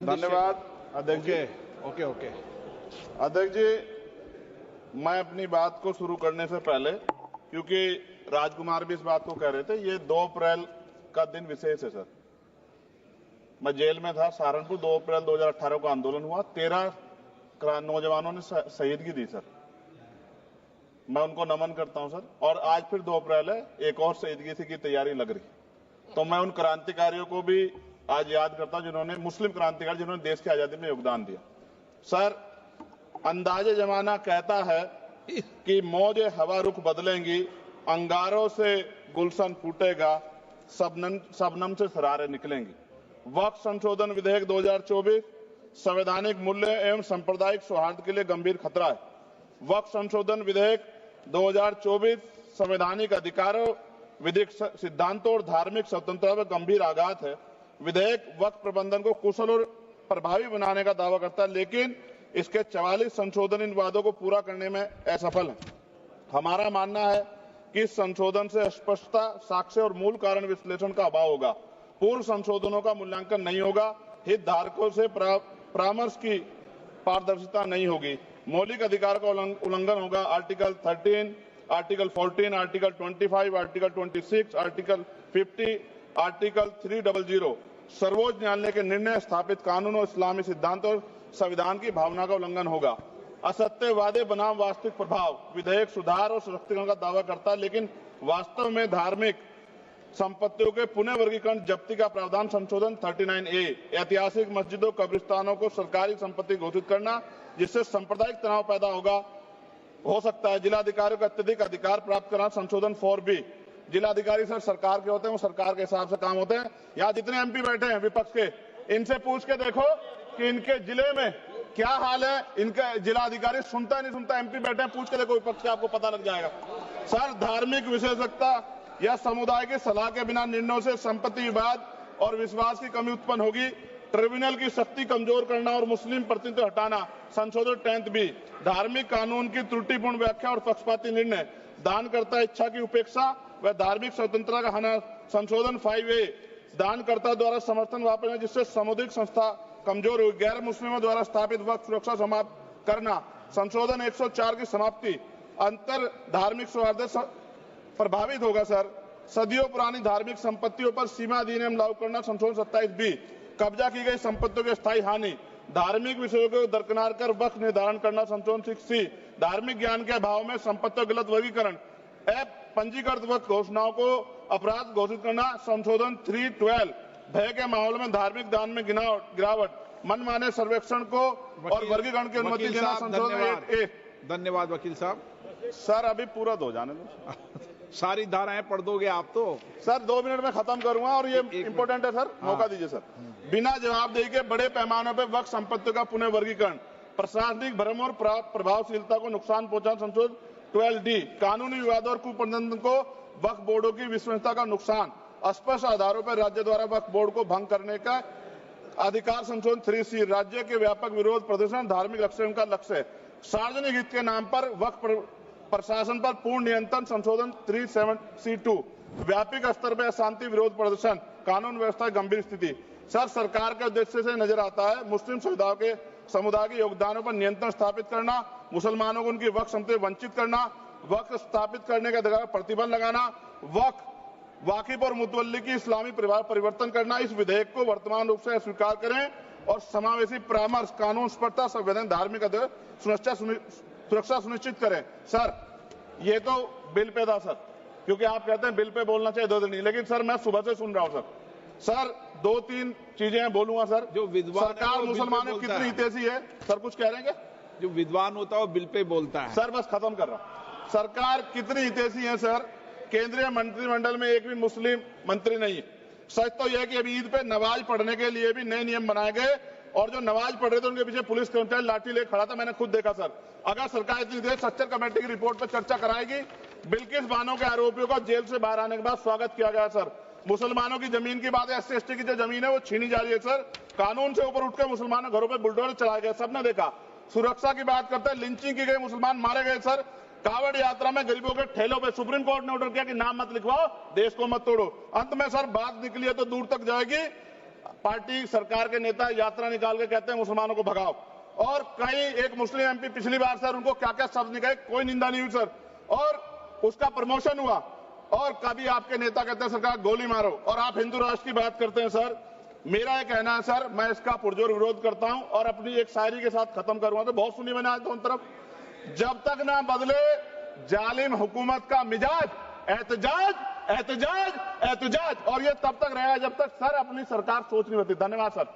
धन्यवाद अध्यक्ष जी। ओके। अध्यक्ष जी, मैं अपनी बात को शुरू करने से पहले, क्योंकि राजकुमार भी इस बात को कह रहे थे, ये 2 अप्रैल का दिन विशेष है सर। मैं जेल में था सहारनपुर, 2 अप्रैल 2018 को आंदोलन हुआ, 13 नौजवानों ने शहीदगी दी सर। मैं उनको नमन करता हूं सर। और आज फिर 2 अप्रैल है, एक और शहीदगी की तैयारी लग रही। तो मैं उन क्रांतिकारियों को भी आज याद करता हूं जिन्होंने, मुस्लिम क्रांतिकारी जिन्होंने देश की आजादी में योगदान दिया। सर, अंदाजे जमाना कहता है कि मौजे हवा रुख बदलेंगी, अंगारों से गुलशन फूटेगा, शबनम से सरारे निकलेंगी। वक्फ संशोधन विधेयक 2024 संवैधानिक मूल्य एवं सांप्रदायिक सौहार्द के लिए गंभीर खतरा है। वक्फ संशोधन विधेयक 2024 संवैधानिक अधिकारों, विधिक सिद्धांतों और धार्मिक स्वतंत्रता पर गंभीर आघात है। विधेयक वक्फ प्रबंधन को कुशल और प्रभावी बनाने का दावा करता है, लेकिन इसके 44 संशोधन इन वादों को पूरा करने में असफल है। हमारा मानना है कि इस संशोधन से स्पष्टता, साक्ष्य और मूल कारण विश्लेषण का अभाव होगा। पूर्व संशोधनों का मूल्यांकन नहीं होगा, हितधारकों से परामर्श की पारदर्शिता नहीं होगी, मौलिक अधिकार का उल्लंघन होगा। Article 13, article 14, article 25, article 26, article 50, article 300 सर्वोच्च न्यायालय के निर्णय, स्थापित कानून और इस्लामी सिद्धांत और संविधान की भावना का उल्लंघन होगा। असत्य वादे बनाम वास्तविक प्रभाव, विधेयक सुधार और सशक्तिकरण का दावा करता है, लेकिन वास्तव में धार्मिक संपत्तियों के पुनः वर्गीकरण जब्ती का प्रावधान संशोधन 39A, ऐतिहासिक मस्जिदों, कब्रिस्तानों को सरकारी संपत्ति घोषित करना, जिससे सांप्रदायिक तनाव पैदा हो सकता है। जिलाधिकारियों को अत्यधिक अधिकार प्राप्त करना संशोधन 4B। जिलाधिकारी सर सरकार के होते हैं, वो सरकार के हिसाब से काम होते हैं। यहाँ जितने MP बैठे हैं विपक्ष के, इनसे पूछ के देखो कि इनके जिले में क्या हाल है। इनका जिलाधिकारी सुनता नहीं सुनता, MP बैठे हैं, पूछ के देखो विपक्ष से, आपको पता लग जाएगा। सर, धार्मिक विशेषज्ञता या समुदाय की सलाह के बिना निर्णयों से संपत्ति विवाद और विश्वास की कमी उत्पन्न होगी। ट्रिब्यूनल की शक्ति कमजोर करना और मुस्लिम प्रतिनिधित्व हटाना संशोधन 10B। धार्मिक कानून की त्रुटिपूर्ण व्याख्या और पक्षपाती निर्णय, दानकर्ता इच्छा की उपेक्षा व धार्मिक स्वतंत्रता का हनन संशोधन 5A। दानकर्ता द्वारा समर्थन वापस लेना, जिससे सामुदायिक संस्था कमजोर हुई। गैर मुस्लिमों द्वारा स्थापित वक्फ सुरक्षा समाप्त करना संशोधन 104 की समाप्ति, अंतर धार्मिक सौहार्द प्रभावित होगा। सर, सदियों पुरानी धार्मिक संपत्तियों पर सीमा अधिनियम लागू करना संशोधन 27B। कब्जा की गई संपत्तियों की स्थायी हानि, धार्मिक विषयों को दरकिनार कर वक्फ निर्धारण करना संशोधन 6C। धार्मिक ज्ञान के अभाव में संपत्तियों गलत वर्गीकरण, पंजीकृत वक्फ घोषणाओं को अपराध घोषित करना संशोधन 312। भय के माहौल में धार्मिक दान में गिरावट, मनमाने सर्वेक्षण को और वर्गीकरण की अनुमति देना संशोधन 8A। धन्यवाद वकील साहब। सर, अभी पूरा दो जाने दो। सारी धाराएं पढ़ दोगे आप तो? सर, 2 मिनट में खत्म करूंगा और ये इंपॉर्टेंट है सर, मौका दीजिए सर। बिना जवाबदेही के बड़े पैमाने पर वक्फ संपत्तियों का पुनः वर्गीकरण, प्रशासनिक भ्रम और प्रभावशीलता को नुकसान पहुंचाना संशोधन 12D। कानूनी विवाद और कुप्रबंधन को वक्फ बोर्डों की विश्वसनीयता का नुकसान, स्पष्ट आधारों पर राज्य द्वारा वक्फ बोर्ड को भंग करने का अधिकार संशोधन 3C। राज्य के व्यापक विरोध प्रदर्शन धार्मिक लक्ष्य का लक्ष्य, सार्वजनिक हित के नाम पर वक्फ प्रशासन पर पूर्ण नियंत्रण संशोधन 37C2। व्यापक स्तर पर अशांति विरोध प्रदर्शन, कानून व्यवस्था की गंभीर स्थिति। सर, सरकार के उद्देश्य से नजर आता है मुस्लिम समुदाय के योगदानों पर नियंत्रण स्थापित करना, मुसलमानों को उनकी वक्फ संपत्ति वंचित करना, वक्फ स्थापित करने के अधिकार पर प्रतिबंध लगाना, वाकिफ और मुतवल्ली की इस्लामी परिवर्तन करना। इस विधेयक को वर्तमान रूप से स्वीकार करें और समावेशी परामर्श, कानून स्पष्टता, संवैधानिक धार्मिक सुरक्षा सुनिश्चित करें। सर, ये तो बिल पे था सर, क्योंकि आप कहते हैं बिल पे बोलना चाहिए 2 दिन नहीं, लेकिन सर मैं सुबह से सुन रहा हूं सर 2-3 चीजें बोलूंगा सर। जो विद्वान सरकार मुसलमानों की कितनी हितैषी है सर, कुछ कह रहे हैं? जो विद्वान होता है वो बिल पे बोलता है। सर, बस खत्म कर रहा हूं। सरकार कितनी हितैषी है सर, केंद्रीय मंत्रिमंडल में एक भी मुस्लिम मंत्री नहीं है। सच तो यह है कि अभी ईद पे नमाज पढ़ने के लिए भी नए नियम बनाए गए और जो नमाज पढ़ रहे थे उनके पीछे पुलिस कर्मचारी लाठी लेकर खड़ा था, मैंने खुद देखा सर। अगर सरकार इतनी देर सच्चर कमेटी की रिपोर्ट पर चर्चा कराएगी, बिल्किस बानो के आरोपियों का जेल से बाहर आने के बाद स्वागत किया गया सर। मुसलमानों की जमीन की बात है, SC/ST की जो जमीन है वो छीनी जा रही है सर। कानून से ऊपर उठकर मुसलमानों घरों पर बुलडोजर चलाए गए, सबने देखा। सुरक्षा की बात करते हैं, लिंचिंग की गई, मुसलमान मारे गए सर। कावड़ यात्रा में गरीबों के ठेलों पे सुप्रीम कोर्ट ने ऑर्डर किया कि नाम मत लिखवाओ, देश को मत तोड़ो। अंत में सर बात निकली है तो दूर तक जाएगी। पार्टी सरकार के नेता यात्रा निकाल के कहते हैं मुसलमानों को भगाओ, और कई एक मुस्लिम एमपी पिछली बार सर उनको क्या क्या शब्द निकाले, कोई निंदा नहीं हुई सर, और उसका प्रमोशन हुआ। और कभी आपके नेता कहते हैं सरकार गोली मारो, और आप हिंदू राष्ट्र की बात करते हैं सर। मेरा यह कहना है सर, मैं इसका पुरजोर विरोध करता हूं और अपनी एक शायरी के साथ खत्म करूंगा। तो बहुत सुनी मैंने आज दोनों तरफ, जब तक ना बदले जालिम हुकूमत का मिजाज, एहतजाज एहतजाज एहतजाज, और ये तब तक रहेगा जब तक सर अपनी सरकार सोच नहीं होती। धन्यवाद सर।